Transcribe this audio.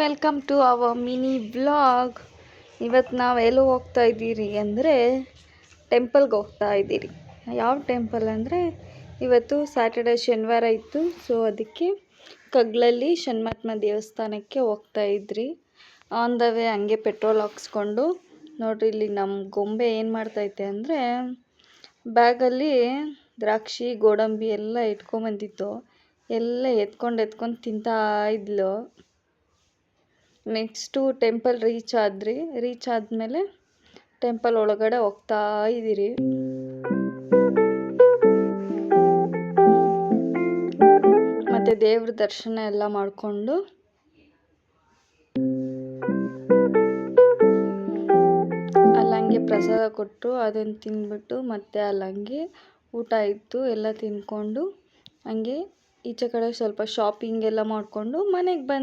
Welcome to our mini vlog. ಇವತ್ತು ನಾವು ಎಲ್ಲೋ ಹೋಗ್ತಾ ಇದ್ದೀರಿ ಅಂದರೆ ಟೆಂಪಲ್ಗೆ ಹೋಗ್ತಾ ಇದ್ದೀರಿ. ಯಾವ ಟೆಂಪಲ್ ಅಂದರೆ ಇವತ್ತು ಸ್ಯಾಟರ್ಡೆ ಶನಿವಾರ ಇತ್ತು, ಸೊ ಅದಕ್ಕೆ ಕಗ್ಲಲ್ಲಿ ಷಣ್ಮಹಾತ್ಮ ದೇವಸ್ಥಾನಕ್ಕೆ ಹೋಗ್ತಾ ಇದ್ರಿ. ಆನ್ ದ ವೇ ಹಂಗೆ ಪೆಟ್ರೋಲ್ ಹಾಕ್ಸ್ಕೊಂಡು ನೋಡ್ರಿ, ಇಲ್ಲಿ ನಮ್ಮ ಗೊಂಬೆ ಏನು ಮಾಡ್ತೈತೆ ಅಂದರೆ ಬ್ಯಾಗಲ್ಲಿ ದ್ರಾಕ್ಷಿ ಗೋಡಂಬಿ ಎಲ್ಲ ಇಟ್ಕೊಂಬಂದಿತ್ತು, ಎಲ್ಲ ಎತ್ಕೊಂಡು ತಿಂತಾ ಇದ್ಲು. ನೆಕ್ಸ್ಟು ಟೆಂಪಲ್ ರೀಚ್ ಆದಮೇಲೆ ಟೆಂಪಲ್ ಒಳಗಡೆ ಹೋಗ್ತಾ ಇದ್ದೀರಿ. ಮತ್ತು ದೇವ್ರ ದರ್ಶನ ಎಲ್ಲ ಮಾಡಿಕೊಂಡು ಅಲ್ಲಂಗೆ ಪ್ರಸಾದ ಕೊಟ್ಟರು, ಅದನ್ನು ತಿಂದ್ಬಿಟ್ಟು ಮತ್ತೆ ಅಲ್ಲಂಗೆ ಊಟ ಇತ್ತು, ಎಲ್ಲ ತಿಂದ್ಕೊಂಡು ಹಂಗೆ ಈಚೆ ಕಡೆ ಸ್ವಲ್ಪ ಶಾಪಿಂಗ್ ಎಲ್ಲ ಮಾಡಿಕೊಂಡು ಮನೆಗೆ ಬಂದು